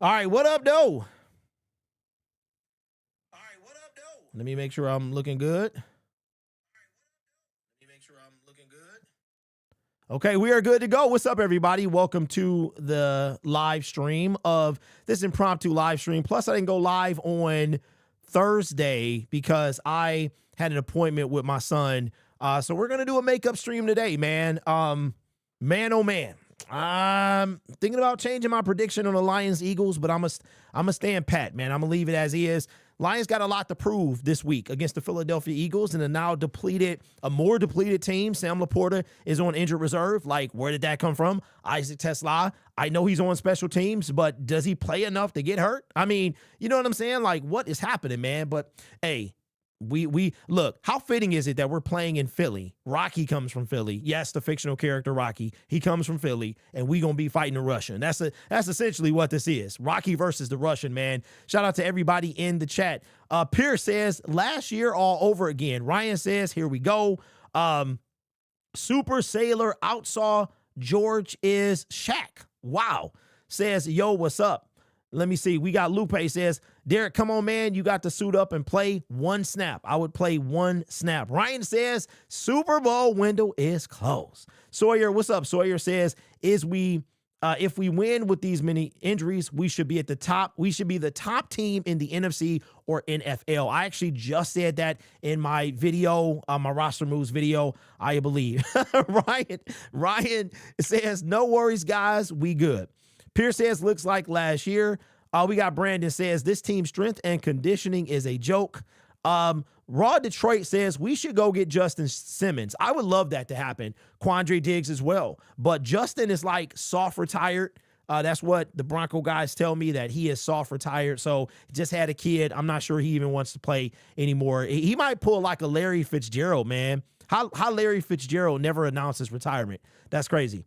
All right, what up, though? Let me make sure I'm looking good. Okay, we are good to go. What's up, everybody? Welcome to the live stream of this impromptu live stream. Plus, I didn't go live on Thursday because I had an appointment with my son. So we're gonna do a makeup stream today, man. Man, oh man. I'm thinking about changing my prediction on the Lions Eagles, but I'm a stand pat, man. I'm gonna leave it as is. Lions got a lot to prove this week against the Philadelphia Eagles and a more depleted team. Sam Laporta is on injured reserve. Like, where did that come from? Isaac Tesla, I know he's on special teams, but does he play enough to get hurt? I mean, you know what I'm saying? Like, what is happening, man? But hey, we look, how fitting is it that we're playing in Philly? Rocky comes from Philly. Yes, the fictional character Rocky. He comes from Philly, and we gonna be fighting the Russian. That's essentially what this is. Rocky versus the Russian, man. Shout out to everybody in the chat. Pierce says, last year all over again. Ryan says, here we go. Super Sailor outsaw George is Shaq. Wow. Says, yo, what's up? Let me see. We got Lupe says, Derek, come on, man. You got to suit up and play one snap. I would play one snap. Ryan says, Super Bowl window is closed. Sawyer, what's up? Sawyer says, if we win with these many injuries, we should be at the top. We should be the top team in the NFC or NFL. I actually just said that in my video, my roster moves video, I believe. Ryan says, no worries, guys. We good. Pierce says, looks like last year. We got Brandon says, this team's strength and conditioning is a joke. Raw Detroit says, we should go get Justin Simmons. I would love that to happen. Quandre Diggs as well. But Justin is like soft retired. That's what the Bronco guys tell me, that he is soft retired. So just had a kid. I'm not sure he even wants to play anymore. He might pull like a Larry Fitzgerald, man. How Larry Fitzgerald never announces retirement. That's crazy.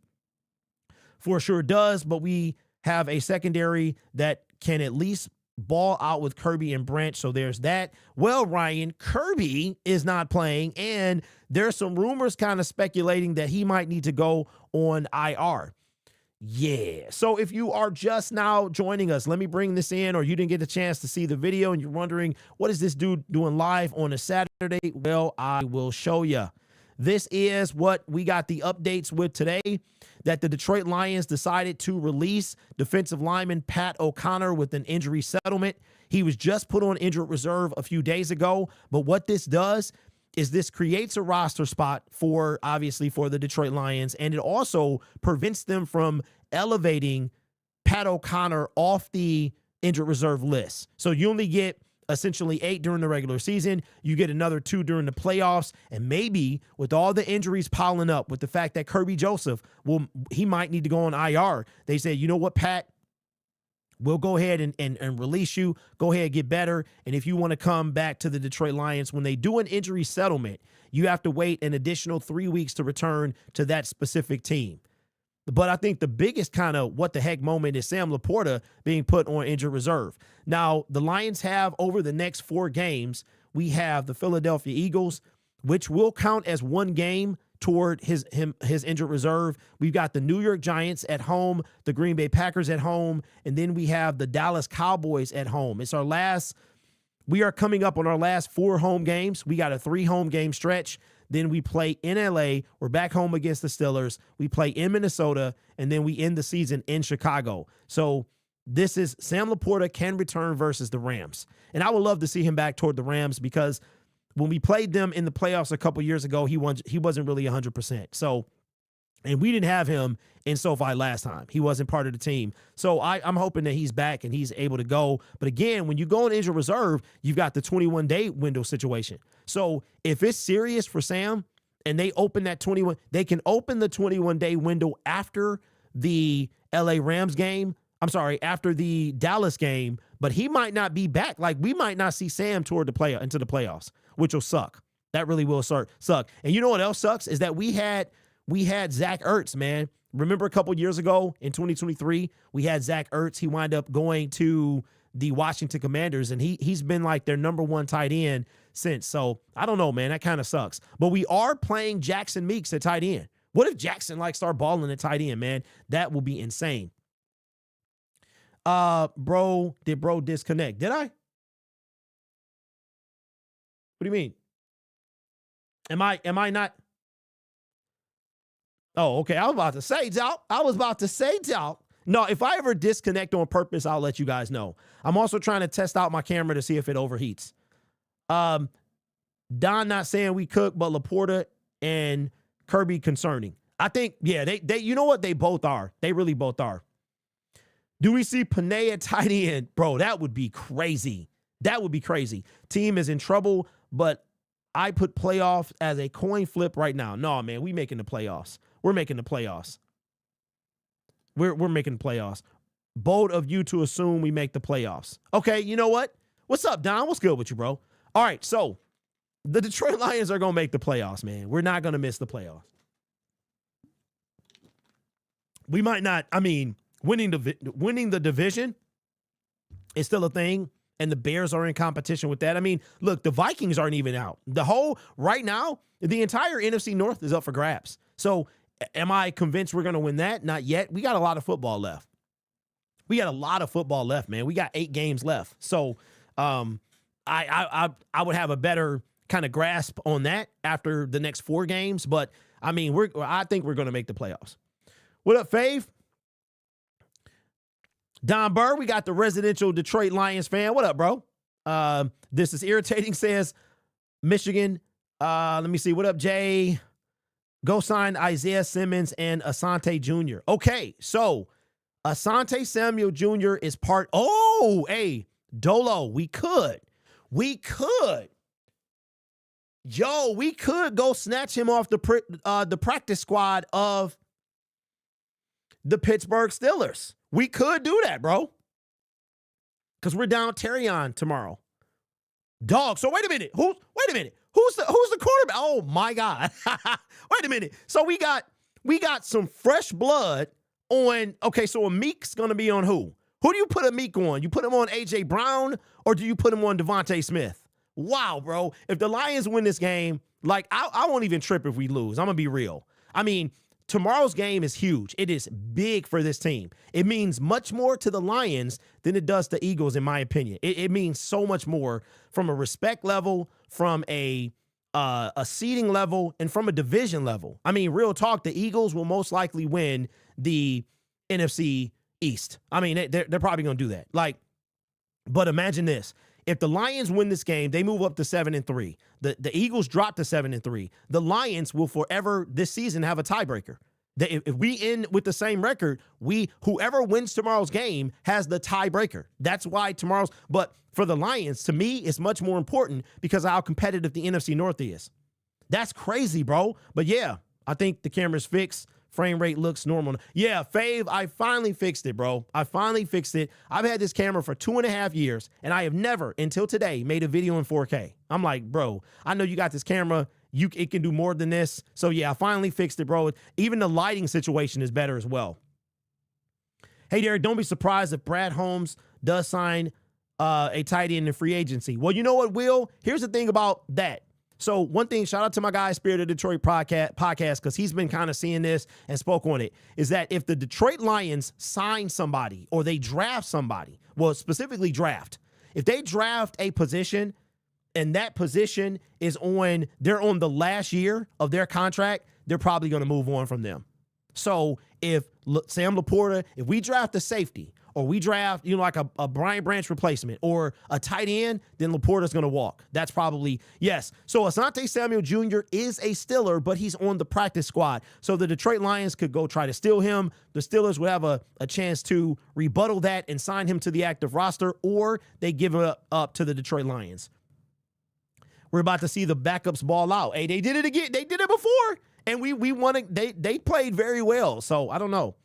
For sure does, but we have a secondary that can at least ball out with Kirby and Branch, so there's that. Well, Ryan, Kirby is not playing, and there's some rumors kind of speculating that he might need to go on IR. Yeah, so if you are just now joining us, let me bring this in, or you didn't get a chance to see the video and you're wondering, what is this dude doing live on a Saturday? Well, I will show you. This is what we got the updates with today, that the Detroit Lions decided to release defensive lineman Pat O'Connor with an injury settlement. He was just put on injured reserve a few days ago, but what this does is this creates a roster spot for, obviously, for the Detroit Lions, and it also prevents them from elevating Pat O'Connor off the injured reserve list. So you only get essentially 8 during the regular season. You get another 2 during the playoffs. And maybe with all the injuries piling up, with the fact that Kirby Joseph, he might need to go on IR. They say, you know what, Pat, we'll go ahead and release you. Go ahead, get better. And if you want to come back to the Detroit Lions, when they do an injury settlement, you have to wait an additional 3 weeks to return to that specific team. But I think the biggest kind of what the heck moment is Sam Laporta being put on injured reserve. Now, the Lions have, over the next 4 games, we have the Philadelphia Eagles, which will count as one game toward his injured reserve. We've got the New York Giants at home, the Green Bay Packers at home, and then we have the Dallas Cowboys at home. We are coming up on our last 4 home games. We got a 3 home game stretch. Then we play in LA. We're back home against the Steelers. We play in Minnesota, and then we end the season in Chicago. So this is Sam Laporta can return versus the Rams. And I would love to see him back toward the Rams, because when we played them in the playoffs a couple years ago, he wasn't really 100%. So, and we didn't have him in SoFi last time. He wasn't part of the team. So I'm hoping that he's back and he's able to go. But again, when you go on injured reserve, you've got the 21-day window situation. So if it's serious for Sam and they open that they can open the 21-day window after the LA Rams game. After the Dallas game, but he might not be back. Like, we might not see Sam toward into the playoffs, which will suck. That really will suck. And you know what else sucks is that we had Zach Ertz, man. Remember a couple years ago in 2023, we had Zach Ertz. He wound up going to the Washington Commanders, and he's been like their #1 tight end since. So I don't know, man. That kind of sucks. But we are playing Jackson Meeks at tight end. What if Jackson start balling at tight end, man? That will be insane. Bro, did bro disconnect? Did I? What do you mean? Am I not? Oh, okay. I was about to say, y'all. No, if I ever disconnect on purpose, I'll let you guys know. I'm also trying to test out my camera to see if it overheats. Don not saying we cook, but Laporta and Kirby concerning. I think, yeah, they you know what? They both are. They really both are. Do we see Panay at tight end? Bro, that would be crazy. That would be crazy. Team is in trouble, but I put playoffs as a coin flip right now. No, man, we making the playoffs. We're making the playoffs. We're making the playoffs. Bold of you to assume we make the playoffs. Okay, you know what? What's up, Don? What's good with you, bro? All right, so the Detroit Lions are going to make the playoffs, man. We're not going to miss the playoffs. We might not, I mean, winning the division is still a thing, and the Bears are in competition with that. I mean, look, the Vikings aren't even out. Right now, the entire NFC North is up for grabs. So am I convinced we're going to win that? Not yet. We got a lot of football left. Man. We got 8 games left. So I would have a better kind of grasp on that after the next 4 games. But, I mean, I think we're going to make the playoffs. What up, Fave? Don Burr, we got the residential Detroit Lions fan. What up, bro? This is irritating, says Michigan. Let me see. What up, Jay? Go sign Isaiah Simmons and Asante Jr. Okay, so Asante Samuel Jr. is part. Oh, hey, Dolo, we could. Yo, we could go snatch him off the practice squad of the Pittsburgh Steelers. We could do that, bro. Because we're down Terrion tomorrow. Dog. So wait a minute. Who's the quarterback? Oh my God. Wait a minute. So we got some fresh blood on. Okay, so Meek's gonna be on who? Who do you put a Meek on? You put him on AJ Brown or do you put him on Devontae Smith? Wow, bro. If the Lions win this game, like I won't even trip if we lose. I'm gonna be real. I mean, tomorrow's game is huge. It is big for this team. It means much more to the Lions than it does to Eagles, in my opinion. It means so much more from a respect level, from a seeding level, and from a division level. I mean, real talk, the Eagles will most likely win the NFC East. I mean, they're probably going to do that. But imagine this. If the Lions win this game, they move up to 7-3. The Eagles drop to 7-3. The Lions will forever this season have a tiebreaker. If we end with the same record, whoever wins tomorrow's game has the tiebreaker. That's why but for the Lions, to me, it's much more important because of how competitive the NFC North is. That's crazy, bro. But yeah, I think the camera's fixed. Frame rate looks normal. Yeah, Fave, I finally fixed it, bro. I finally fixed it. I've had this camera for 2.5 years, and I have never, until today, made a video in 4K. I'm like, bro, I know you got this camera. It can do more than this. So, yeah, I finally fixed it, bro. Even the lighting situation is better as well. Hey, Derek, don't be surprised if Brad Holmes does sign a tight end in free agency. Well, you know what, Will? Here's the thing about that. So one thing, shout out to my guy, Spirit of Detroit podcast, because he's been kind of seeing this and spoke on it, is that if the Detroit Lions sign somebody or they draft somebody, well, specifically draft, if they draft a position and that position they're on the last year of their contract, they're probably going to move on from them. So if Sam Laporta, if we draft a safety or we draft, like a Brian Branch replacement or a tight end, then Laporta's going to walk. That's probably, yes. So Asante Samuel Jr. is a Steeler, but he's on the practice squad. So the Detroit Lions could go try to steal him. The Steelers would have a chance to rebuttal that and sign him to the active roster, or they give it up to the Detroit Lions. We're about to see the backups ball out. Hey, they did it again. They did it before, and we won it. They played very well. So I don't know.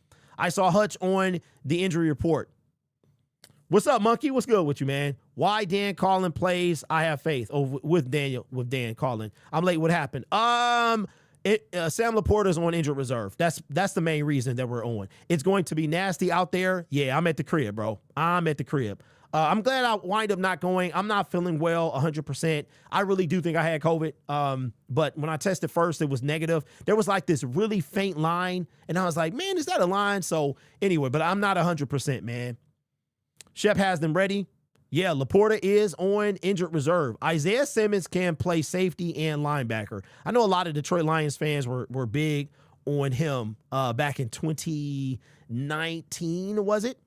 I saw Hutch on the injury report. What's up, Monkey? What's good with you, man? Why Dan Carlin plays I Have Faith with Dan Carlin. I'm late. What happened? Sam Laporta's on injured reserve. That's the main reason that we're on. It's going to be nasty out there. Yeah, I'm at the crib, bro. I'm at the crib. I'm glad I wind up not going. I'm not feeling well 100%. I really do think I had COVID. But when I tested first, it was negative. There was like this really faint line, and I was like, man, is that a line? So anyway, but I'm not 100%, man. Shep has them ready. Yeah, Laporta is on injured reserve. Isaiah Simmons can play safety and linebacker. I know a lot of Detroit Lions fans were big on him back in 2019, was it?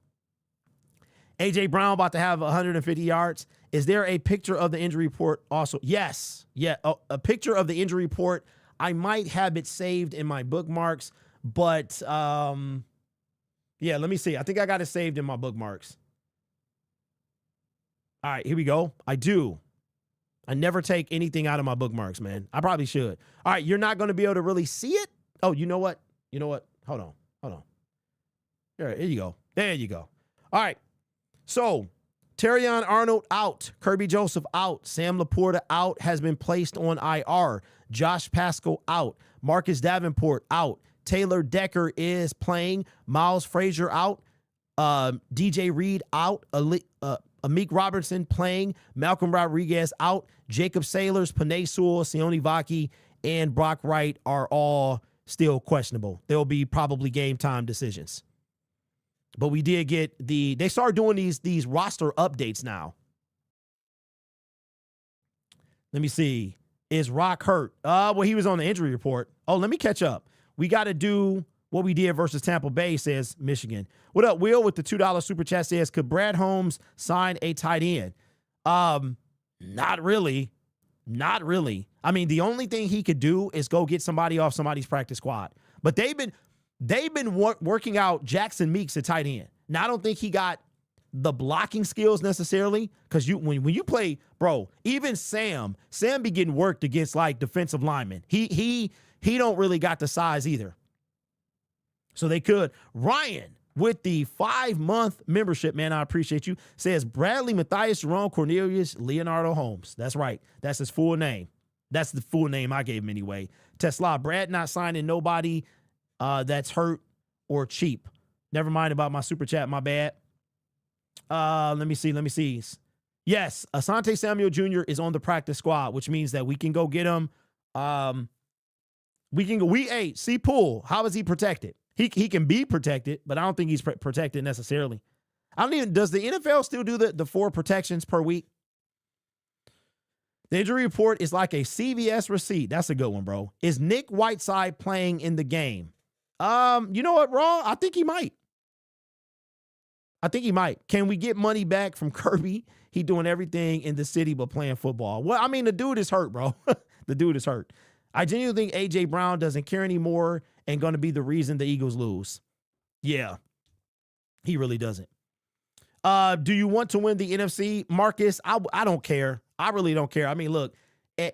A.J. Brown about to have 150 yards. Is there a picture of the injury report also? Yes. Yeah, a picture of the injury report. I might have it saved in my bookmarks, but yeah, let me see. I think I got it saved in my bookmarks. All right, here we go. I do. I never take anything out of my bookmarks, man. I probably should. All right, you're not going to be able to really see it? Oh, you know what? You know what? Hold on. Here you go. There you go. All right. So, Terrion Arnold out. Kirby Joseph out. Sam Laporta out. Has been placed on IR. Josh Pascal out. Marcus Davenport out. Taylor Decker is playing. Miles Frazier out. DJ Reed out. Amik Robertson playing. Malcolm Rodriguez out. Jacob Sailors, Panay Sewell, Sione Vaki, and Brock Wright are all still questionable. They'll be probably game time decisions. But we did get they started doing these roster updates now. Let me see. Is Rock hurt? Well, he was on the injury report. Oh, let me catch up. We got to do what we did versus Tampa Bay, says Michigan. What up, Will, with the $2 super chat says, could Brad Holmes sign a tight end? Not really. Not really. I mean, the only thing he could do is go get somebody off somebody's practice squad. But they've been working out Jackson Meeks at tight end. Now, I don't think he got the blocking skills necessarily, because when you play, bro, even Sam be getting worked against like defensive linemen. He don't really got the size either. So they could. Ryan with the 5-month membership, man, I appreciate you, says Bradley Matthias Jerome Cornelius Leonardo Holmes. That's right. That's his full name. That's the full name I gave him anyway. Tesla, Brad not signing nobody that's hurt or cheap. Never mind about my super chat. My bad. Let me see. Yes, Asante Samuel Jr. is on the practice squad, which means that we can go get him. See Poole. How is he protected? He can be protected, but I don't think he's protected necessarily. Does the NFL still do the 4 protections per week? The injury report is like a CVS receipt. That's a good one, bro. Is Nick Whiteside playing in the game? You know what, Raw? I think he might. Can we get money back from Kirby? He doing everything in the city but playing football. Well, I mean, the dude is hurt, bro. The dude is hurt. I genuinely think A.J. Brown doesn't care anymore and going to be the reason the Eagles lose. Yeah, he really doesn't. Do you want to win the NFC? Marcus, I don't care. I really don't care. I mean, look,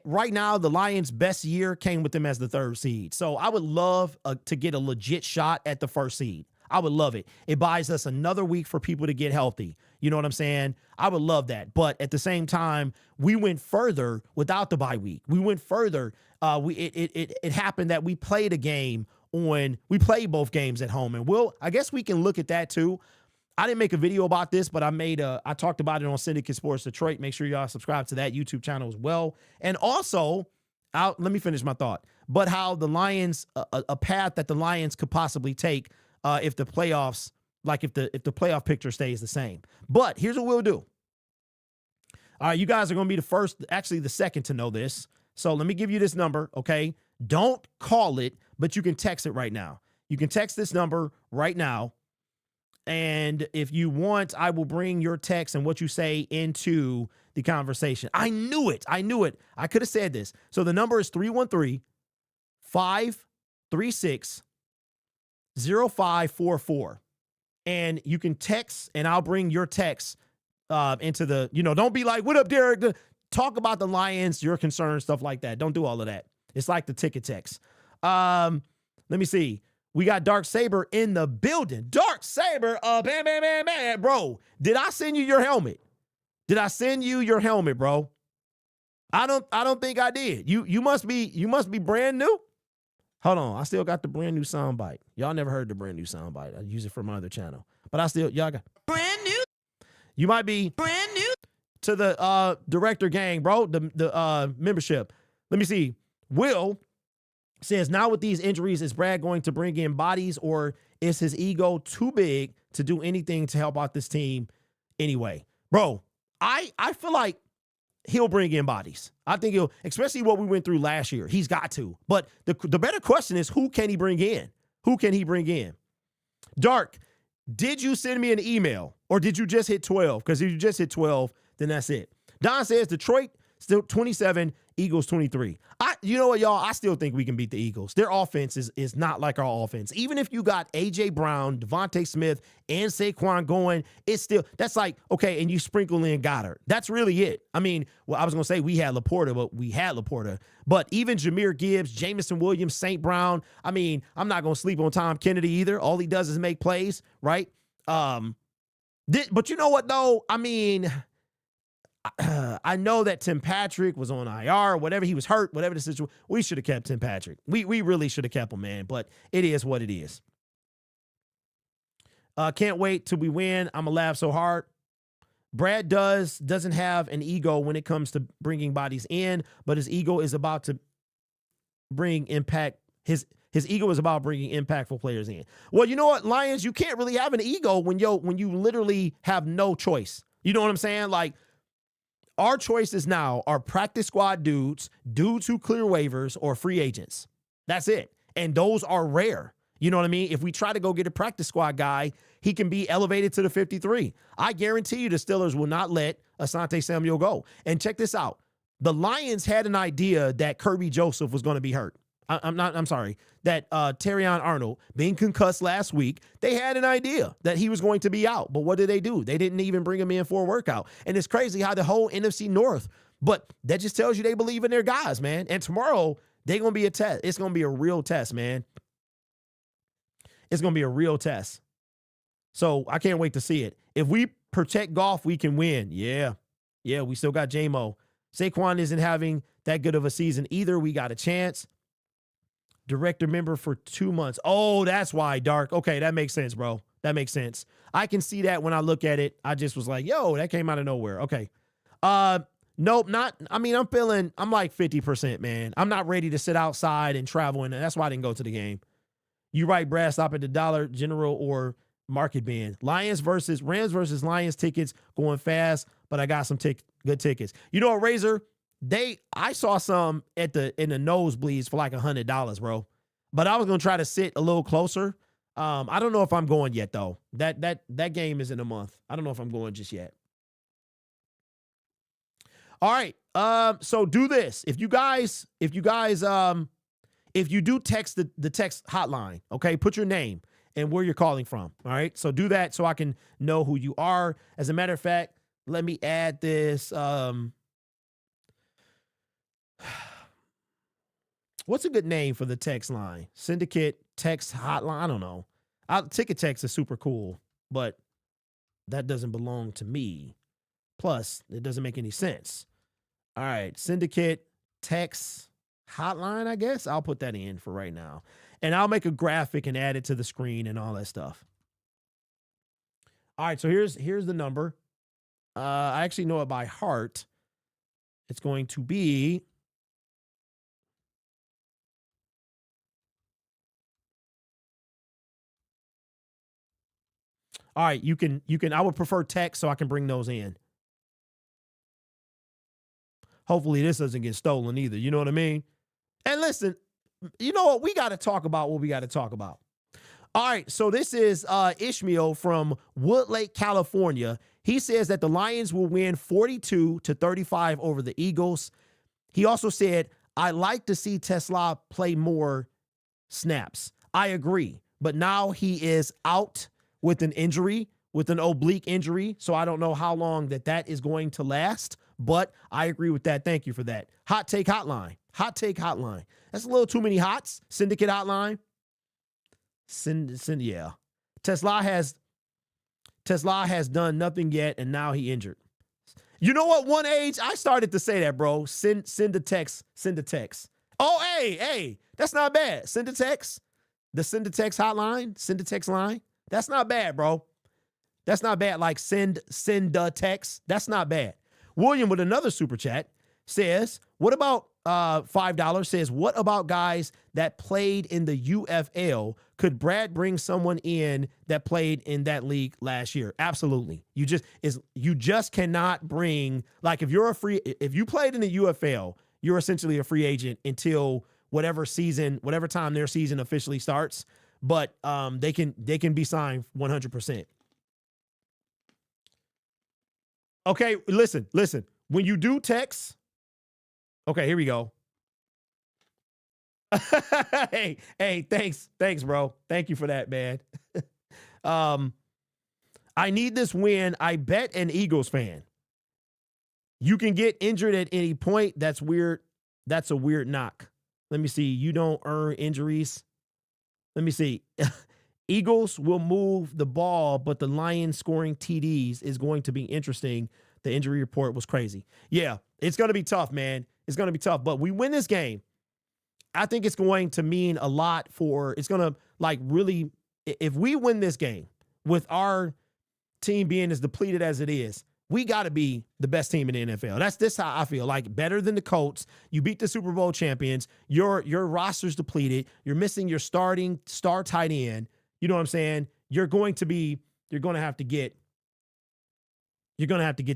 right now, the Lions' best year came with them as the 3rd seed. So I would love to get a legit shot at the 1st seed. I would love it. It buys us another week for people to get healthy. You know what I'm saying? I would love that. But at the same time, we went further without the bye week. We went further. It happened that we played both games at home. And I guess we can look at that too. I didn't make a video about this, but I talked about it on Syndicate Sports Detroit. Make sure y'all subscribe to that YouTube channel as well. And also, let me finish my thought. But how the Lions, a path that the Lions could possibly take if the playoffs, if the playoff picture stays the same. But here's what we'll do. All right, you guys are going to be the second to know this. So let me give you this number, okay? Don't call it, but you can text it right now. You can text this number right now. And if you want, I will bring your text and what you say into the conversation. I knew it. I could have said this. So the number is 313-536-0544. And you can text, and I'll bring your text into the, don't be like, what up, Derek? Talk about the Lions, your concerns, stuff like that. Don't do all of that. It's like the ticket text. Let me see. We got Dark Saber in the building. Dark Saber, man. Bro, did I send you your helmet? Bro? I don't think I did. You must be brand new. Hold on, I still got the brand new soundbite. Y'all never heard the brand new soundbite. I use it for my other channel, but y'all got brand new. You might be brand new to the director gang, bro. The membership. Let me see. Will says, now with these injuries, is Brad going to bring in bodies, or is his ego too big to do anything to help out this team anyway. Bro, I feel like he'll bring in bodies. I think he'll, especially what we went through last year. He's got to. But the better question is, who can he bring in? Who can he bring in? Dark, did you send me an email or did you just hit 12? Because if you just hit 12, then that's it. Don says Detroit still 27, Eagles 23. You know what, y'all? I still think we can beat the Eagles. Their offense is not like our offense. Even if you got A.J. Brown, Devontae Smith, and Saquon going, it's still, that's like, okay, and you sprinkle in Goddard. That's really it. I mean, well, I was going to say we had Laporta, but we had Laporta. But even Jahmyr Gibbs, Jamison Williams, St. Brown, I mean, I'm not going to sleep on Tom Kennedy either. All he does is make plays, right? But you know what, though? I mean, I know that Tim Patrick was on IR, whatever, he was hurt, whatever the situation. We should have kept Tim Patrick. We really should have kept him, man. But it is what it is. Can't wait till we win. I'm going to laugh so hard. Brad doesn't have an ego when it comes to bringing bodies in, but his ego is about to bring impact. His ego is about bringing impactful players in. Well, you know what, Lions, you can't really have an ego when you literally have no choice. You know what I'm saying? Like, our choices now are practice squad dudes who clear waivers, or free agents. That's it. And those are rare. You know what I mean? If we try to go get a practice squad guy, he can be elevated to the 53. I guarantee you the Steelers will not let Asante Samuel go. And check this out. The Lions had an idea that Kirby Joseph was going to be hurt. That Terrion Arnold being concussed last week, they had an idea that he was going to be out. But what did they do? They didn't even bring him in for a workout. And it's crazy how the whole NFC North, but that just tells you they believe in their guys, man. And tomorrow, they're going to be a test. It's going to be a real test, man. It's going to be a real test. So I can't wait to see it. If we protect Goff, we can win. Yeah, we still got J-Mo. Saquon isn't having that good of a season either. We got a chance. Director member for 2 months. Oh, that's why, Dark. Okay, that makes sense, bro. That makes sense. I can see that when I look at it. I just was like, yo, that came out of nowhere. Okay. Nope, not. I mean, I'm like 50%, man. I'm not ready to sit outside and travel, and that's why I didn't go to the game. You right, Brad, stop at the Dollar General or Market Bin. Rams versus Lions tickets going fast, but I got some good tickets. You know what, Razor? I saw some in the nosebleeds for like $100, bro. But I was gonna try to sit a little closer. I don't know if I'm going yet though. That game is in a month. I don't know if I'm going just yet. All right. So do this. If you do text the text hotline, okay, put your name and where you're calling from. All right. So do that so I can know who you are. As a matter of fact, let me add this. What's a good name for the text line? Syndicate text hotline? I don't know. Ticket text is super cool, but that doesn't belong to me. Plus, it doesn't make any sense. All right. Syndicate text hotline, I guess. I'll put that in for right now. And I'll make a graphic and add it to the screen and all that stuff. All right. So here's the number. I actually know it by heart. It's going to be... All right, you can, I would prefer text so I can bring those in. Hopefully this doesn't get stolen either. You know what I mean? And listen, you know what? We got to talk about what we got to talk about. All right, so this is Ishmael from Woodlake, California. He says that the Lions will win 42-35 over the Eagles. He also said, I like to see Tesla play more snaps. I agree, but now he is out with an injury, with an oblique injury. So I don't know how long that is going to last, but I agree with that. Thank you for that. Hot take hotline. Hot take hotline. That's a little too many hots. Syndicate hotline. Yeah. Tesla has done nothing yet, and now he injured. You know what? One age, I started to say that, bro. Send a text. Send a text. Oh, hey, that's not bad. Send a text. The send a text hotline. Send a text line. That's not bad, bro. That's not bad. Like send a text. That's not bad. William with another super chat says, what about $5 says, what about guys that played in the UFL? Could Brad bring someone in that played in that league last year? Absolutely. You just cannot bring, like, if you played in the UFL, you're essentially a free agent until whatever time their season officially starts. But they can be signed 100%. Okay, listen. When you do text, okay, here we go. hey, thanks, bro. Thank you for that, man. I need this win. I bet an Eagles fan. You can get injured at any point. That's weird. That's a weird knock. Let me see. You don't earn injuries. Let me see. Eagles will move the ball, but the Lions scoring TDs is going to be interesting. The injury report was crazy. Yeah, it's going to be tough, man. It's going to be tough, but we win this game. I think it's going to mean a lot it's going to, like, really, if we win this game with our team being as depleted as it is, we got to be the best team in the NFL. That's how I feel. Like, better than the Colts. You beat the Super Bowl champions. Your roster's depleted. You're missing your starting star tight end. You know what I'm saying? You're going to have to get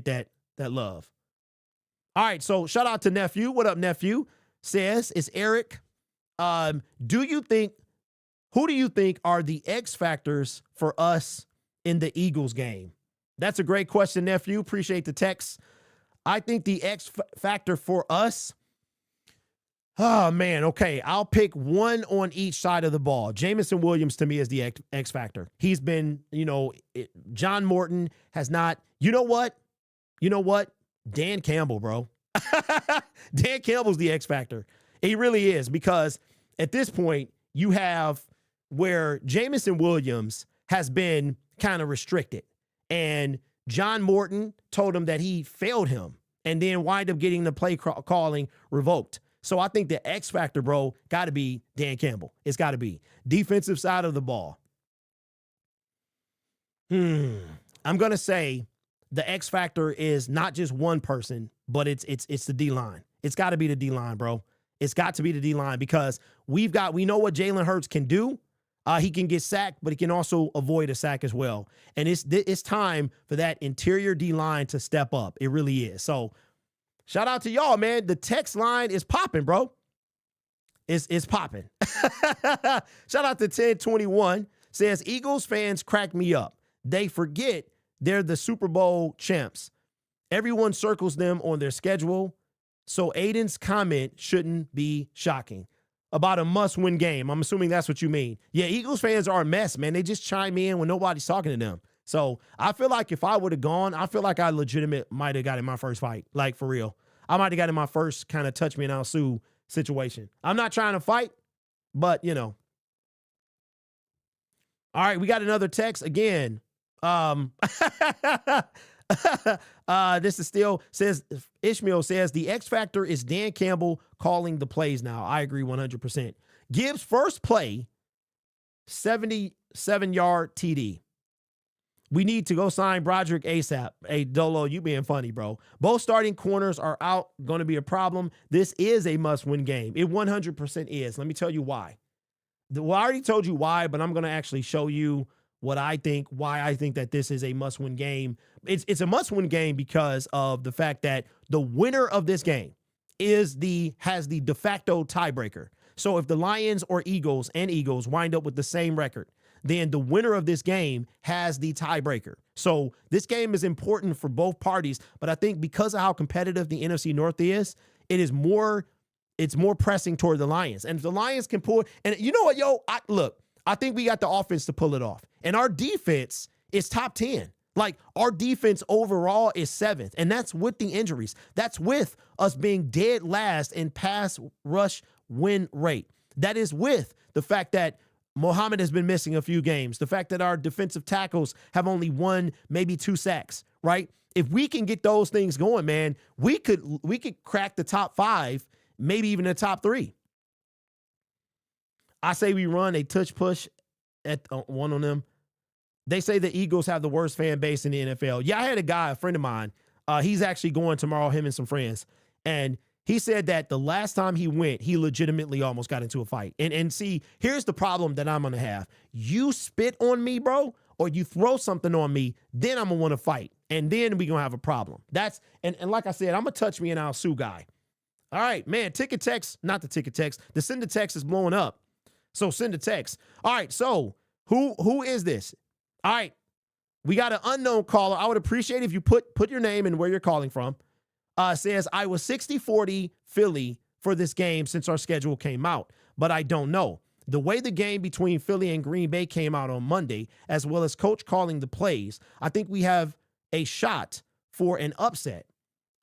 that love. All right, so shout out to Nephew. What up, Nephew? Says, it's Eric. Who do you think are the X factors for us in the Eagles game? That's a great question, Nephew. Appreciate the text. I think the X factor for us, oh, man, okay, I'll pick one on each side of the ball. Jameson Williams, to me, is the X factor. He's been, John Morton has not, you know what? Dan Campbell, bro. Dan Campbell's the X factor. He really is, because at this point, you have where Jameson Williams has been kind of restricted. And John Morton told him that he failed him and then wind up getting the play calling revoked. So I think the X factor, bro, got to be Dan Campbell. It's got to be defensive side of the ball. I'm going to say the X factor is not just one person, but it's the D-line. It's got to be the D-line, bro. It's got to be the D-line, because we know what Jalen Hurts can do. He can get sacked, but he can also avoid a sack as well. And it's time for that interior D-line to step up. It really is. So shout out to y'all, man. The text line is popping, bro. It's popping. Shout out to 1021. Says, Eagles fans crack me up. They forget they're the Super Bowl champs. Everyone circles them on their schedule. So Aiden's comment shouldn't be shocking. About a must-win game. I'm assuming that's what you mean. Yeah, Eagles fans are a mess, man. They just chime in when nobody's talking to them. So I feel like if I would have gone, I feel like I might have got in my first fight. Like, for real. I might have got in my first kind of touch me and I'll sue situation. I'm not trying to fight, but, All right, we got another text again. This is still says, Ishmael says, the X factor is Dan Campbell calling the plays now. I agree 100%. Gibbs' first play, 77-yard TD. We need to go sign Broderick ASAP. Hey, Dolo, you being funny, bro. Both starting corners are out. Going to be a problem. This is a must-win game. It 100% is. Let me tell you why. Well, I already told you why, but I'm going to actually show you why I think that this is a must-win game. It's a must-win game because of the fact that the winner of this game has the de facto tiebreaker. So if the Lions or Eagles wind up with the same record, then the winner of this game has the tiebreaker. So this game is important for both parties, but I think because of how competitive the NFC North is, it's more pressing toward the Lions. And if the Lions can pull, and you know what, I think we got the offense to pull it off. And our defense is top 10. Like, our defense overall is 7th, and that's with the injuries. That's with us being dead last in pass rush win rate. That is with the fact that Mohamed has been missing a few games, the fact that our defensive tackles have only 1, maybe 2 sacks, right? If we can get those things going, man, we could crack the top 5, maybe even the top 3. I say we run a touch push at one on them. They say the Eagles have the worst fan base in the NFL. Yeah, I had a friend of mine. He's actually going tomorrow, him and some friends. And He said that the last time he went, he legitimately almost got into a fight. And see, here's the problem that I'm going to have. You spit on me, bro, or you throw something on me, then I'm going to want to fight. And then we going to have a problem. And like I said, I'm a touch me and I'll sue guy. All right, man, the send a text is blowing up. So send a text. All right, so who is this? All right, we got an unknown caller. I would appreciate if you put your name and where you're calling from. Says, I was 60-40 Philly for this game since our schedule came out, but I don't know. The way the game between Philly and Green Bay came out on Monday, as well as coach calling the plays, I think we have a shot for an upset.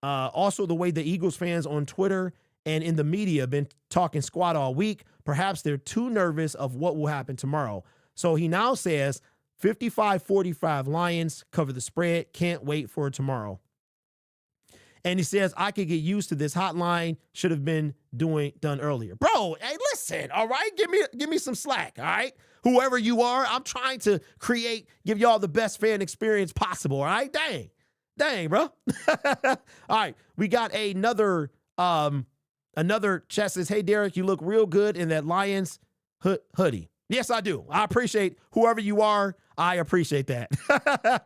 Also, the way the Eagles fans on Twitter and in the media have been talking squad all week, perhaps they're too nervous of what will happen tomorrow. So he now says 55-45 Lions, cover the spread, can't wait for tomorrow. And he says, I could get used to this hotline, should have been done earlier. Bro, hey, listen, all right? Give me some slack, all right? Whoever you are, I'm trying to give y'all the best fan experience possible, all right? Dang, bro. All right, we got another chat says, hey, Derek, you look real good in that Lions hoodie. Yes, I do. I appreciate whoever you are. I appreciate that.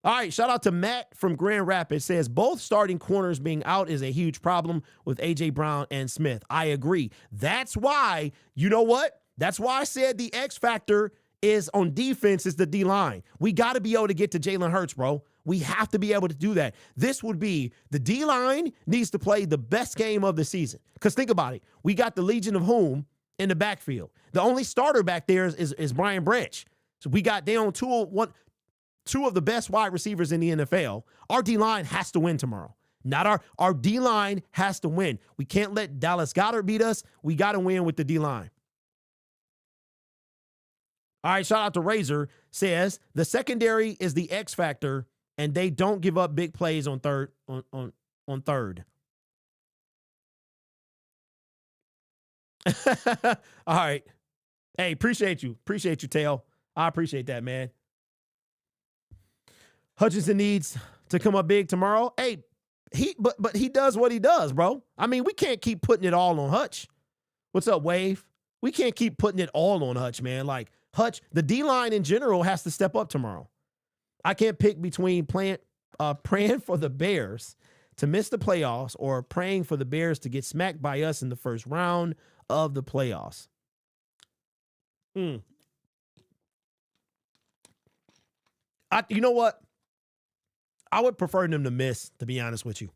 All right, shout out to Matt from Grand Rapids. Says, both starting corners being out is a huge problem with A.J. Brown and Smith. I agree. That's why, you know what? That's why I said the X factor is on defense is the D-line. We got to be able to get to Jalen Hurts, bro. We have to be able to do that. This would be, the D-line needs to play the best game of the season. Because think about it. We got the Legion of Whom in the backfield. The only starter back there is Brian Branch. So we got down two of the best wide receivers in the NFL. Our D-line has to win tomorrow. Not our D-line has to win. We can't let Dallas Goedert beat us. We got to win with the D-line. All right, shout out to Razor. Says, the secondary is the X factor, and they don't give up big plays on third. On third. All right. Hey, appreciate you. Appreciate you, Tail. I appreciate that, man. Hutchinson needs to come up big tomorrow. Hey, but he does what he does, bro. I mean, we can't keep putting it all on Hutch. What's up, Wave? We can't keep putting it all on Hutch, man. Like, Hutch, the D-line in general has to step up tomorrow. I can't pick between praying for the Bears to miss the playoffs or praying for the Bears to get smacked by us in the first round of the playoffs. You know what? I would prefer them to miss, to be honest with you.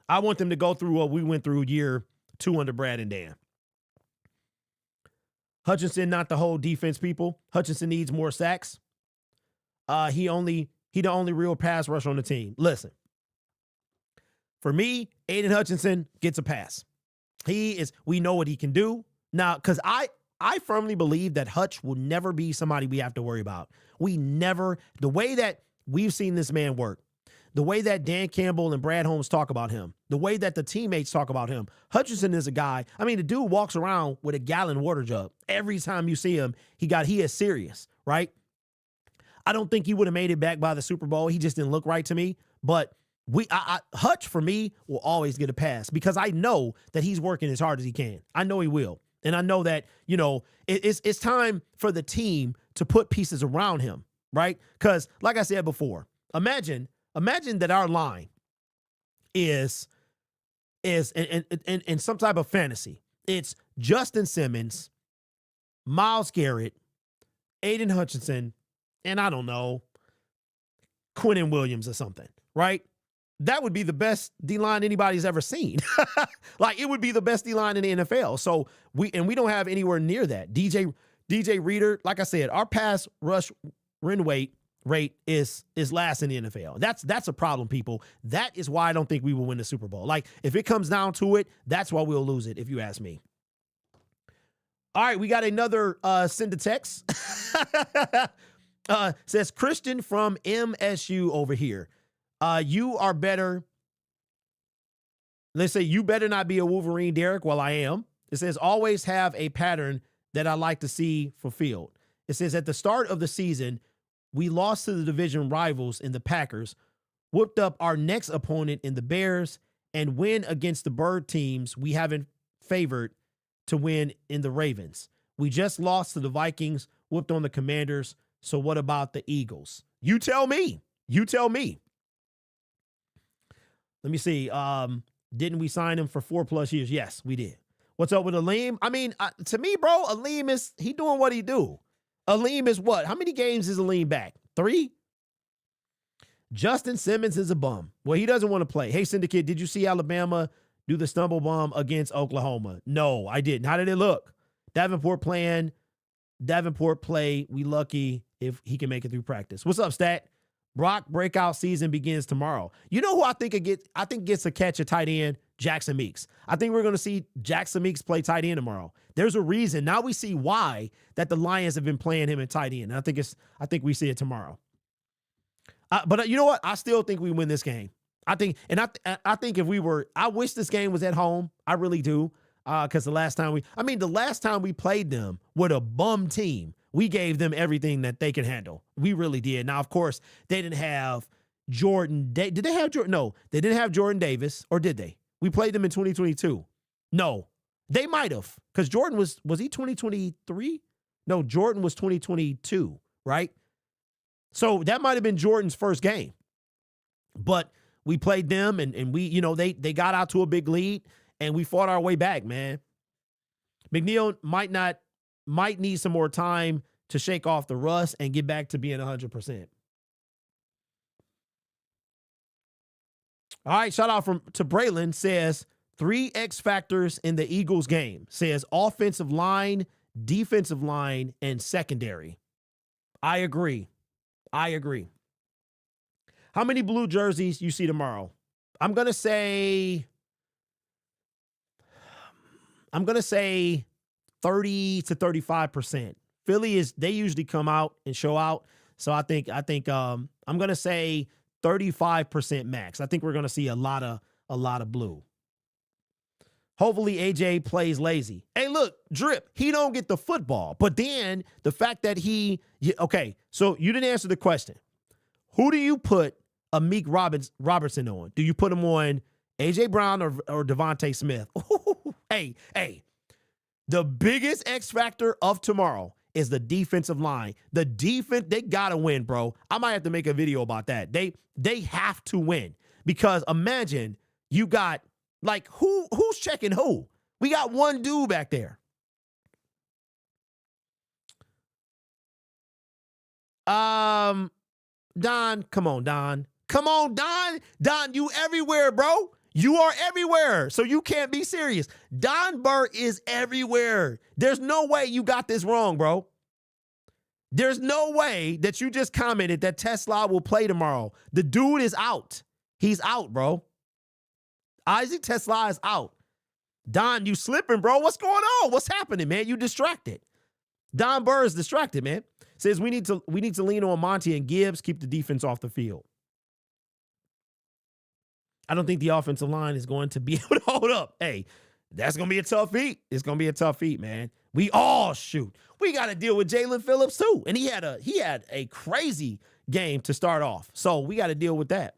I want them to go through what we went through year 2 under Brad and Dan. Hutchinson, not the whole defense, people. Hutchinson needs more sacks. He the only real pass rush on the team. Listen, for me, Aiden Hutchinson gets a pass. We know what he can do. Now, because I firmly believe that Hutch will never be somebody we have to worry about. The way that we've seen this man work, the way that Dan Campbell and Brad Holmes talk about him, the way that the teammates talk about him, Hutchinson is a guy. I mean, the dude walks around with a gallon water jug. Every time you see him, he is serious, right? I don't think he would have made it back by the Super Bowl. He just didn't look right to me. But Hutch, for me, will always get a pass because I know that he's working as hard as he can. I know he will. And I know that, it's time for the team to put pieces around him, right? Because, like I said before, imagine that our line is in some type of fantasy. It's Justin Simmons, Myles Garrett, Aiden Hutchinson, and I don't know, Quinnen Williams or something, right? That would be the best D-line anybody's ever seen. Like, it would be the best D-line in the NFL. So we don't have anywhere near that. DJ Reader, like I said, our pass rush run rate is last in the NFL. That's a problem, people. That is why I don't think we will win the Super Bowl. Like, if it comes down to it, that's why we'll lose it, if you ask me. All right, we got another send a text. Says Christian from MSU over here. You are better. Let's say you better not be a Wolverine, Derek. Well, I am. It says always have a pattern that I like to see fulfilled. It says at the start of the season, we lost to the division rivals in the Packers, whooped up our next opponent in the Bears, and win against the Bird teams we haven't favored to win in the Ravens. We just lost to the Vikings, whooped on the Commanders. So what about the Eagles? You tell me. You tell me. Let me see. Didn't we sign him for 4+ years? Yes, we did. What's up with Aleem? I mean, to me, bro, Aleem he doing what he do. Aleem is what? How many games is Aleem back? 3? Justin Simmons is a bum. Well, he doesn't want to play. Hey, Syndicate, did you see Alabama do the stumble bomb against Oklahoma? No, I didn't. How did it look? Davenport playing. Davenport play. We lucky if he can make it through practice. What's up, Stat? Brock breakout season begins tomorrow. You know who I think gets a catch a tight end? Jackson Meeks. I think we're going to see Jackson Meeks play tight end tomorrow. There's a reason. Now we see why that the Lions have been playing him in tight end. And I think we see it tomorrow. But you know what? I still think we win this game. I think I wish this game was at home. I really do. Because the last time we played them with a bum team, we gave them everything that they could handle. We really did. Now, of course, they didn't have Jordan. Did they have Jordan? No, they didn't have Jordan Davis, or did they? We played them in 2022. No, they might have, because Jordan was he 2023? No, Jordan was 2022, right? So that might have been Jordan's first game. But we played them, and we, they got out to a big lead, and we fought our way back, man. McNeil might need some more time to shake off the rust and get back to being 100%. All right, shout out to Braylon, says 3 X factors in the Eagles game. Says offensive line, defensive line, and secondary. I agree. How many blue jerseys you see tomorrow? I'm going to say 30 to 35%. Philly they usually come out and show out. So I think I'm going to say 35% max. I think we're going to see a lot of blue. Hopefully AJ plays lazy. Hey, look, Drip, he don't get the football. But then the fact that okay, so you didn't answer the question. Who do you put Amik Robertson on? Do you put him on AJ Brown or Devontae Smith? Hey, the biggest X factor of tomorrow is the defensive line. The defense, they got to win, bro. I might have to make a video about that. They have to win, because imagine you got, like, who's checking who? We got one dude back there. Don, come on, Don. Come on, Don. Don, you everywhere, bro. You are everywhere, so you can't be serious. Don Burr is everywhere. There's no way you got this wrong, bro. There's no way that you just commented that Tesla will play tomorrow. The dude is out. He's out, bro. Isaac Tesla is out. Don, you slipping, bro. What's going on? What's happening, man? You distracted. Don Burr is distracted, man. Says we need to lean on Monty and Gibbs, keep the defense off the field. I don't think the offensive line is going to be able to hold up. Hey, that's going to be a tough feat. It's going to be a tough feat, man. We all shoot. We got to deal with Jalen Phillips too. And he had a crazy game to start off. So we got to deal with that.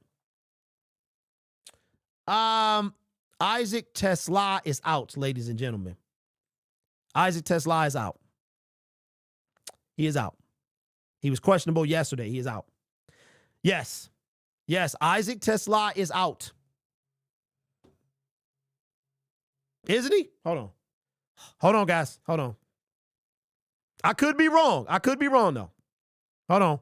Isaac Tesla is out, ladies and gentlemen. Isaac Tesla is out. He is out. He was questionable yesterday. He is out. Yes, Isaac Tesla is out. Isn't he? Hold on, guys. Hold on. I could be wrong. Though. Hold on.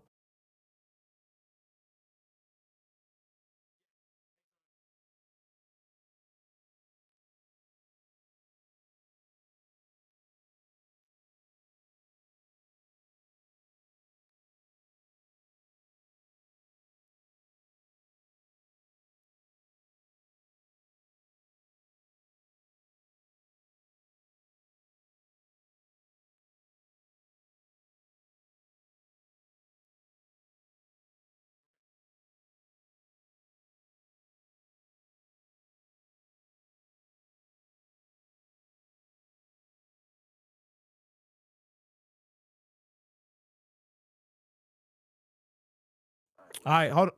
All right, hold on.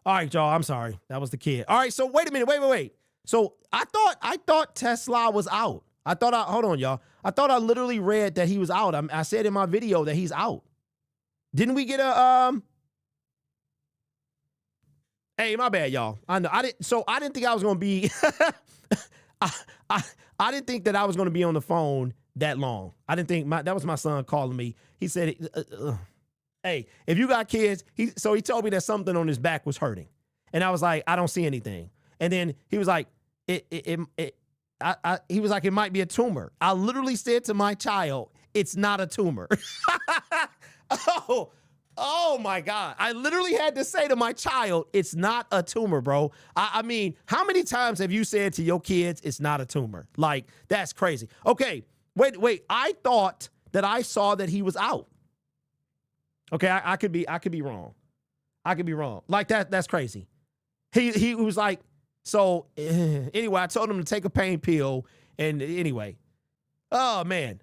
All right, y'all. I'm sorry. That was the kid. All right. So wait a minute. Wait. So I thought Tesla was out. Hold on, y'all. I thought I literally read that he was out. I said in my video that he's out. Didn't we get a Hey, my bad, y'all. I know I didn't think I was gonna be I didn't think that I was gonna be on the phone that long. I didn't think that was my son calling me. He said, hey, if you got kids, he told me that something on his back was hurting. And I was like, I don't see anything. And then he was like, he was like, it might be a tumor. I literally said to my child, it's not a tumor. Oh my God. I literally had to say to my child, it's not a tumor, bro. I mean, how many times have you said to your kids, it's not a tumor? Like, that's crazy. Okay, wait. I thought that I saw that he was out. Okay, I could be wrong. I could be wrong. Like that's crazy. He was like, so anyway, I told him to take a pain pill. And anyway, oh man.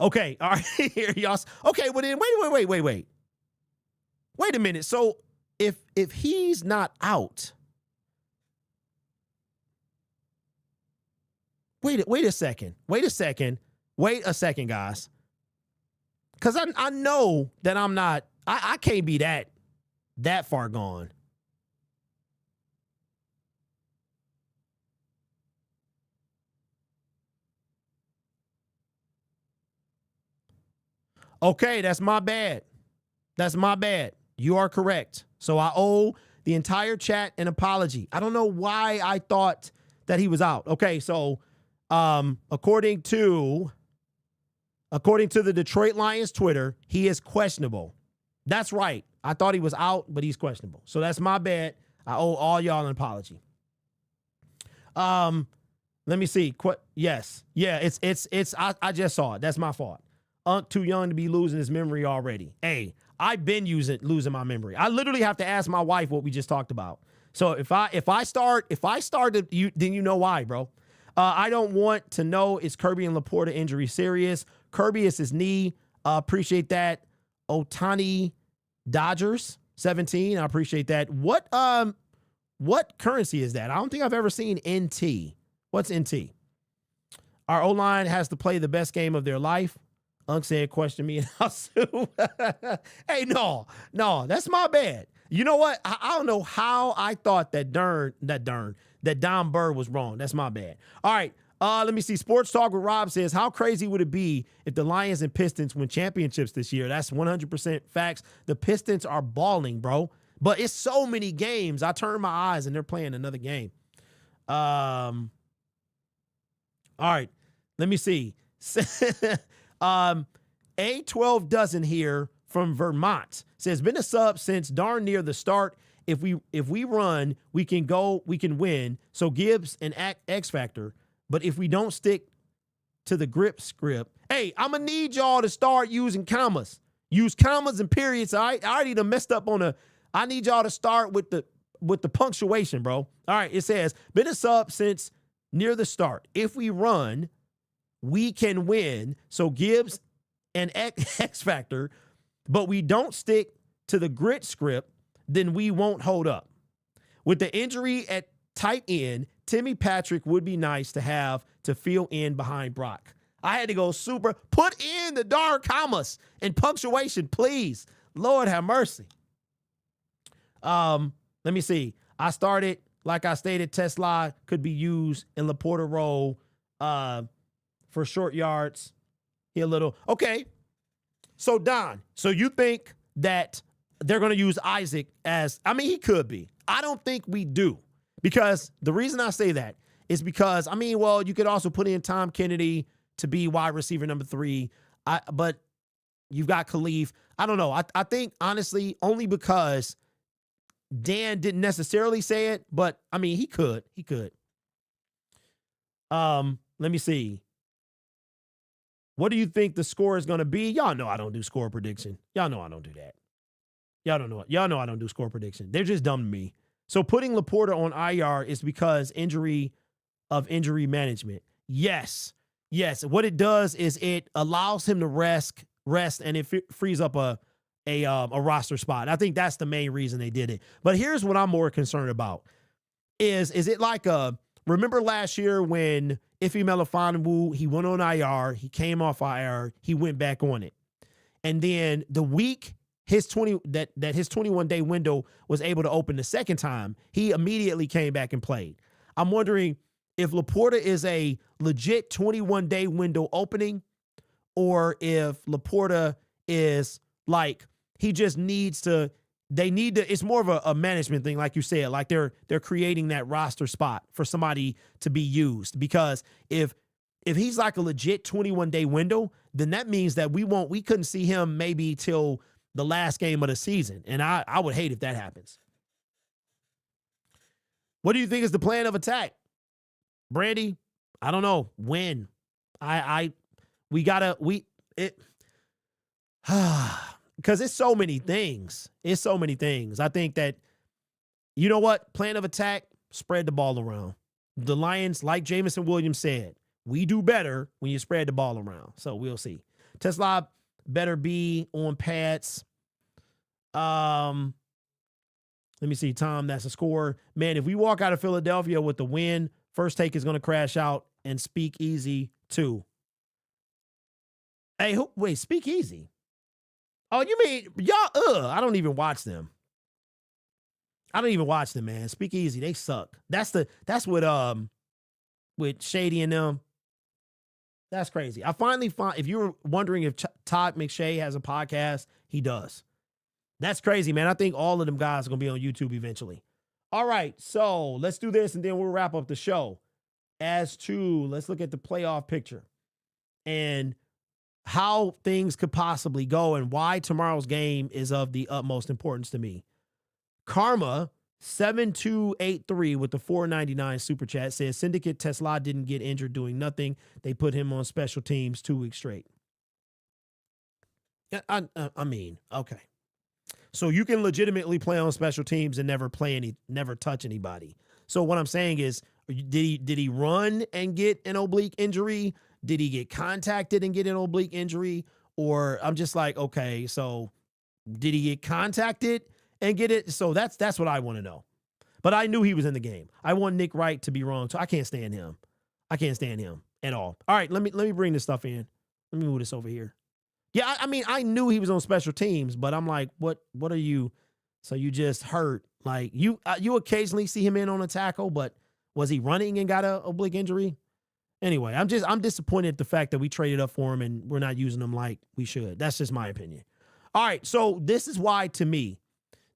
Okay, all right, here y'all. Okay, well then wait. Wait a minute. So if he's not out, wait a second. Wait a second, guys. Because I know that I'm not, I can't be that far gone. Okay, that's my bad. You are correct. So I owe the entire chat an apology. I don't know why I thought that he was out. Okay, so according to the Detroit Lions Twitter, he is questionable. That's right. I thought he was out, but he's questionable. So that's my bad. I owe all y'all an apology. Let me see. Yes. Yeah, it's I just saw it. That's my fault. Too young to be losing his memory already. Hey, I've been losing my memory. I literally have to ask my wife what we just talked about. So if I start, then you know why, bro. I don't want to know, is Kirby and Laporta injury serious? Kirby is his knee. Appreciate that. Otani Dodgers 17. I appreciate that. What currency is that? I don't think I've ever seen NT. What's NT? Our O-line has to play the best game of their life. Unc said, question me and I'll sue. Hey, no, that's my bad. You know what? I don't know how I thought that Don Burr was wrong. That's my bad. All right. Let me see. Sports Talk with Rob says, how crazy would it be if the Lions and Pistons win championships this year? That's 100% facts. The Pistons are balling, bro. But it's so many games. I turn my eyes and they're playing another game. All right. Let me see. A12 dozen here from Vermont says, been a sub since darn near the start. If we run, we can win. So Gibbs an X factor. But if we don't stick to the grip script, hey, I'm gonna need y'all to start using commas. Use commas and periods. I already done messed up on I need y'all to start with the punctuation, bro. All right, it says, been a sub since near the start. If we run, we can win. So Gibbs an X factor, but we don't stick to the grit script, then we won't hold up. With the injury at tight end, Timmy Patrick would be nice to have to fill in behind Brock. I had to go super, put in the darn commas and punctuation, please. Lord have mercy. Let me see. I started, like I stated, Tesla could be used in Laporta role for short yards. He a little, okay. So Don, so you think that they're going to use Isaac as, I mean, he could be. I don't think we do. Because the reason I say that is because, I mean, well, you could also put in Tom Kennedy to be wide receiver number 3. But you've got Khalif. I don't know. I think, honestly, only because Dan didn't necessarily say it, but, I mean, he could. Let me see. What do you think the score is going to be? Y'all know I don't do score prediction. Y'all know I don't do that. Y'all don't know. Y'all know I don't do score prediction. They're just dumb to me. So putting Laporta on IR is because injury management. Yes. What it does is it allows him to rest and it frees up a a roster spot. I think that's the main reason they did it. But here's what I'm more concerned about. Is it like remember last year when Ife Melifonwu, he went on IR, he came off IR, he went back on it. And then the week his 21-day window was able to open the second time, he immediately came back and played. I'm wondering if Laporta is a legit 21-day window opening, or if Laporta is like he just needs to. They need to. It's more of a management thing, like you said. Like they're creating that roster spot for somebody to be used. Because if he's like a legit 21-day window, then that means that we couldn't see him maybe till the last game of the season, and I would hate if that happens. What do you think is the plan of attack, Brandy? I don't know. When because it's so many things. It's so many things. I think that, you know what? Plan of attack, spread the ball around. The Lions, like Jameson Williams said, we do better when you spread the ball around. So we'll see. Tesla better be on pads. Let me see. Tom, that's a score. Man, if we walk out of Philadelphia with the win, First Take is going to crash out, and Speak Easy too. Hey, wait, Speak Easy? Oh, you mean y'all? I don't even watch them. I don't even watch them, man. Speak Easy, they suck. That's with Shady and them. That's crazy. I finally found. If you were wondering if Todd McShay has a podcast, he does. That's crazy, man. I think all of them guys are gonna be on YouTube eventually. All right, so let's do this, and then we'll wrap up the show. Let's look at the playoff picture and how things could possibly go and why tomorrow's game is of the utmost importance to me. Karma 7283 with the $4.99 super chat says Syndicate Tesla didn't get injured doing nothing. They put him on special teams 2 weeks straight. Yeah, I mean, okay. So you can legitimately play on special teams and never touch anybody. So what I'm saying is, did he run and get an oblique injury? Did he get contacted and get an oblique injury? Or I'm just like, okay, so did he get contacted and get it? So that's what I want to know. But I knew he was in the game. I want Nick Wright to be wrong, so I can't stand him. I can't stand him at all. All right, let me bring this stuff in. Let me move this over here. Yeah, I mean, I knew he was on special teams, but I'm like, what are you? So you just hurt. Like you occasionally see him in on a tackle, but was he running and got a oblique injury? Anyway, I'm disappointed at the fact that we traded up for him and we're not using him like we should. That's just my opinion. All right, so this is why, to me,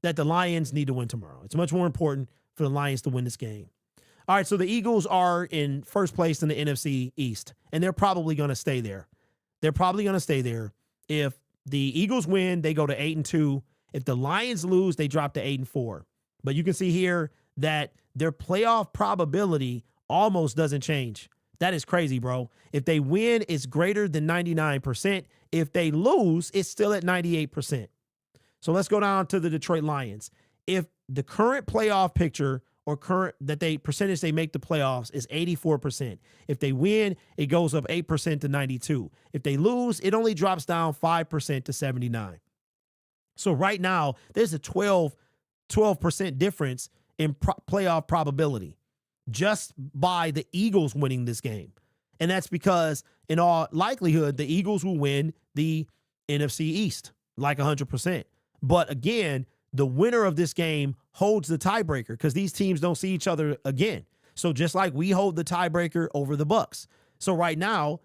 that the Lions need to win tomorrow. It's much more important for the Lions to win this game. All right, so the Eagles are in first place in the NFC East, and they're probably going to stay there. They're probably going to stay there. If the Eagles win, they go to 8-2. If the Lions lose, they drop to 8-4. But you can see here that their playoff probability almost doesn't change. That is crazy, bro. If they win, it's greater than 99%. If they lose, it's still at 98%. So let's go down to the Detroit Lions. If the current playoff picture or percentage they make the playoffs is 84%. If they win, it goes up 8% to 92. If they lose, it only drops down 5% to 79. So right now, there's a 12% difference in playoff probability just by the Eagles winning this game. And that's because in all likelihood, the Eagles will win the NFC East like 100%. But again, the winner of this game holds the tiebreaker because these teams don't see each other again. So just like we hold the tiebreaker over the Bucs. So right now,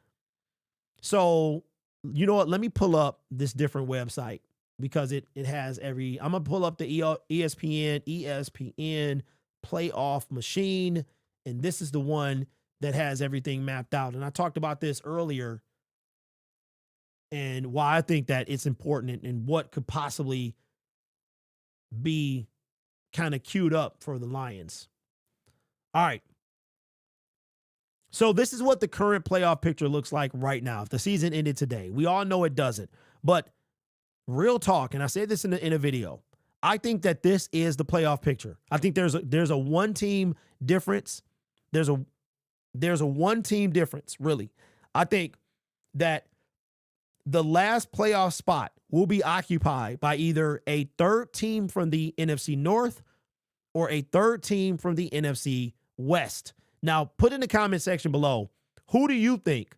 you know what? Let me pull up this different website because it has I'm going to pull up the ESPN playoff machine. And this is the one that has everything mapped out. And I talked about this earlier and why I think that it's important and what could possibly be kind of queued up for the Lions. All right. So this is what the current playoff picture looks like right now. If the season ended today, we all know it doesn't, but real talk. And I said this in a video. I think that this is the playoff picture. I think there's a one team difference. There's a one team difference, really. I think that the last playoff spot will be occupied by either a third team from the NFC North or a third team from the NFC West. Now, put in the comment section below, who do you think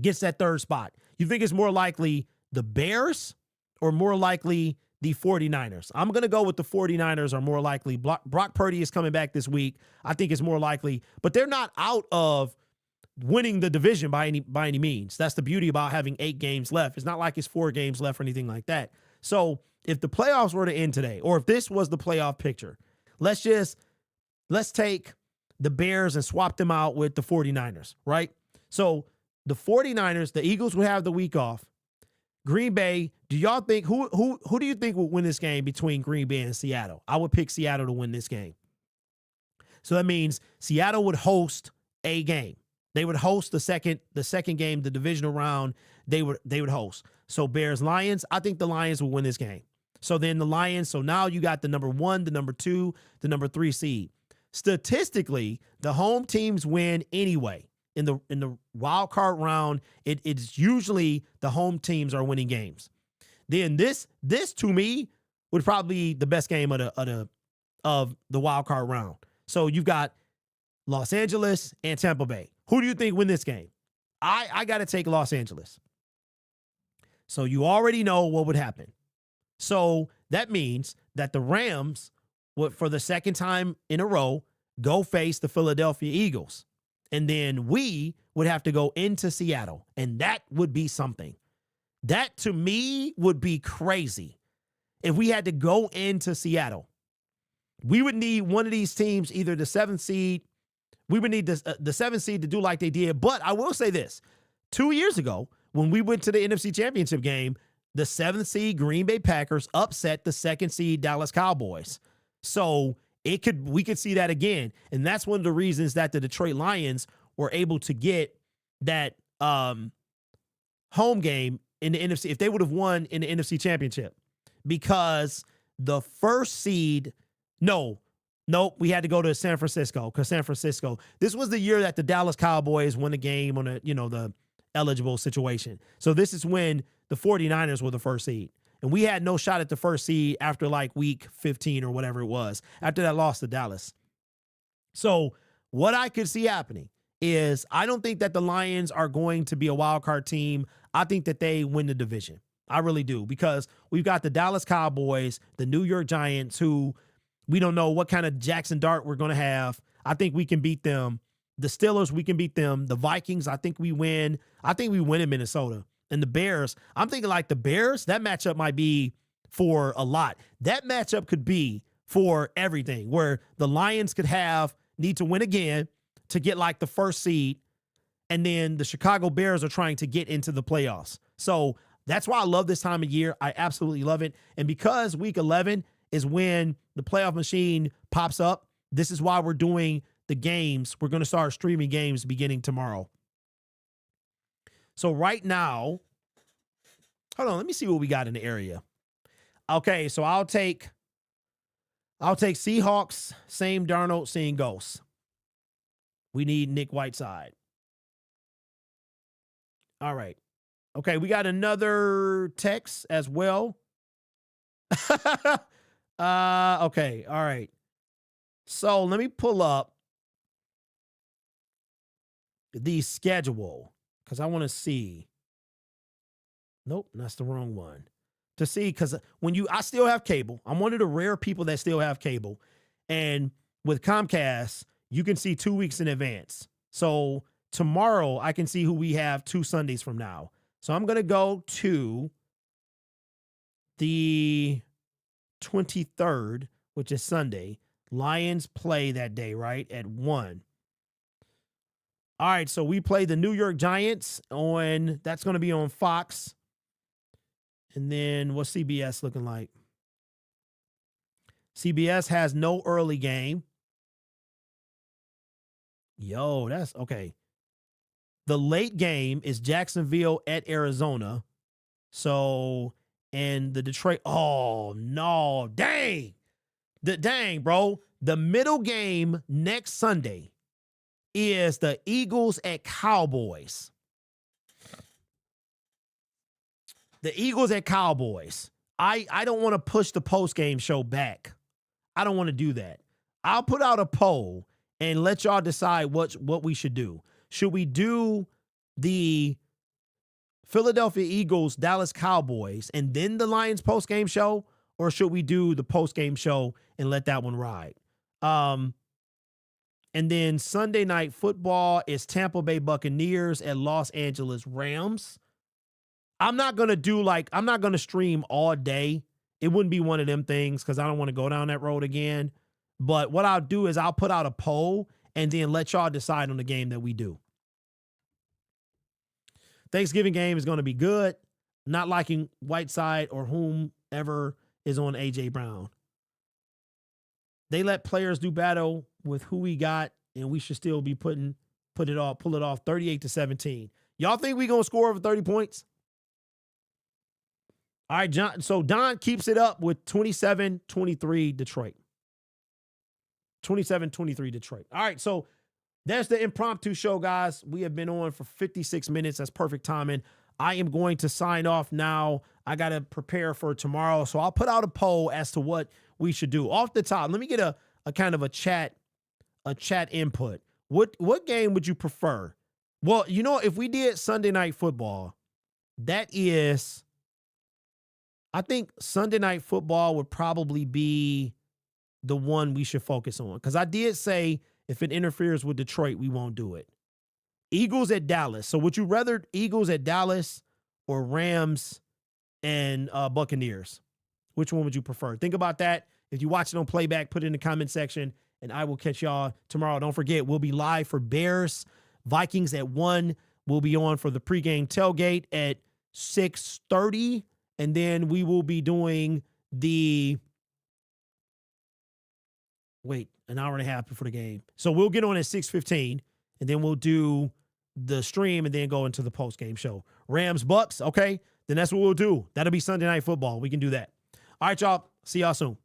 gets that third spot? You think it's more likely the Bears or more likely the 49ers? I'm going to go with the 49ers are more likely. Brock Purdy is coming back this week. I think it's more likely, but they're not out of winning the division by any means. That's the beauty about having 8 games left. It's not like it's 4 games left or anything like that. So if the playoffs were to end today, or if this was the playoff picture, let's take the Bears and swap them out with the 49ers, right? So the 49ers, the Eagles would have the week off. Green Bay, do y'all think who do you think will win this game between Green Bay and Seattle? I would pick Seattle to win this game. So that means Seattle would host a game. They would host the second game, the divisional round. They would host. So Bears, Lions, I think the Lions will win this game. So then the Lions, so now you got the number 1, the number 2, the number 3 seed. Statistically, the home teams win anyway. In the wild card round, it's usually the home teams are winning games. Then this to me would probably be the best game of the wild card round. So you've got Los Angeles and Tampa Bay. Who do you think win this game? I got to take Los Angeles. So you already know what would happen. So that means that the Rams would, for the second time in a row, go face the Philadelphia Eagles. And then we would have to go into Seattle. And that would be something. That, to me, would be crazy. If we had to go into Seattle, we would need one of these teams, either the 7th seed. We would need the 7th seed to do like they did. But I will say this. 2 years ago, when we went to the NFC Championship game, the 7th seed Green Bay Packers upset the 2nd seed Dallas Cowboys. So we could see that again. And that's one of the reasons that the Detroit Lions were able to get that home game in the NFC, if they would have won in the NFC Championship, because the first seed, nope, we had to go to San Francisco, because San Francisco, this was the year that the Dallas Cowboys won the game on the eligible situation. So this is when the 49ers were the first seed. And we had no shot at the first seed after like week 15 or whatever it was, after that loss to Dallas. So what I could see happening is I don't think that the Lions are going to be a wild card team. I think that they win the division. I really do, because we've got the Dallas Cowboys, the New York Giants, who we don't know what kind of Jackson Dart we're going to have. I think we can beat them. The Steelers, we can beat them. The Vikings, I think we win. I think we win in Minnesota. And the Bears, I'm thinking like the Bears, that matchup might be for a lot. That matchup could be for everything, where the Lions could need to win again to get like the first seed. And then the Chicago Bears are trying to get into the playoffs. So that's why I love this time of year. I absolutely love it. And because week 11 is when the playoff machine pops up, this is why we're doing the games. We're going to start streaming games beginning tomorrow. So right now, hold on, let me see what we got in the area. Okay, so I'll take Seahawks, same Darnold, seeing ghosts. We need Nick Whiteside. All right. Okay, we got another text as well. Okay, all right. So let me pull up the schedule, because I want to see. Nope, that's the wrong one. To see, because I still have cable. I'm one of the rare people that still have cable. And with Comcast, you can see 2 weeks in advance. So tomorrow, I can see who we have 2 Sundays from now. So I'm going to go to the 23rd, which is Sunday. Lions play that day, right, at 1. All right, so we play the New York Giants that's going to be on Fox. And then what's CBS looking like? CBS has no early game. Yo, that's okay. The late game is Jacksonville at Arizona. So, and the Detroit, oh no, dang. Dang, bro. The middle game next Sunday is the Eagles at Cowboys. The Eagles at Cowboys. I don't want to push the post-game show back. I don't want to do that. I'll put out a poll and let y'all decide what we should do. Should we do the Philadelphia Eagles, Dallas Cowboys, and then the Lions post-game show? Or should we do the post-game show and let that one ride? And then Sunday night football is Tampa Bay Buccaneers at Los Angeles Rams. I'm not going to stream all day. It wouldn't be one of them things because I don't want to go down that road again. But what I'll do is I'll put out a poll and then let y'all decide on the game that we do. Thanksgiving game is going to be good. Not liking Whiteside or whomever is on A.J. Brown. They let players do battle with who we got, and we should still be pull it off 38-17. Y'all think we going to score over 30 points? All right, John. So Don keeps it up with 27-23 Detroit. 27-23 Detroit. All right, so that's the impromptu show, guys. We have been on for 56 minutes. That's perfect timing. I am going to sign off now. I got to prepare for tomorrow. So I'll put out a poll as to what we should do. Off the top, let me get a kind of a chat input. What game would you prefer? Well, you know, if we did Sunday night football, I think Sunday night football would probably be the one we should focus on. Because I did say if it interferes with Detroit, we won't do it. Eagles at Dallas. So would you rather Eagles at Dallas or Rams and Buccaneers? Which one would you prefer? Think about that. If you watch it on playback, put it in the comment section, and I will catch y'all tomorrow. Don't forget, we'll be live for Bears Vikings at 1. We'll be on for the pregame tailgate at 6:30. And then we will be doing an hour and a half before the game. So we'll get on at 6:15, and then we'll do the stream and then go into the post-game show. Rams, Bucks, okay? Then that's what we'll do. That'll be Sunday Night Football. We can do that. All right, y'all. See y'all soon.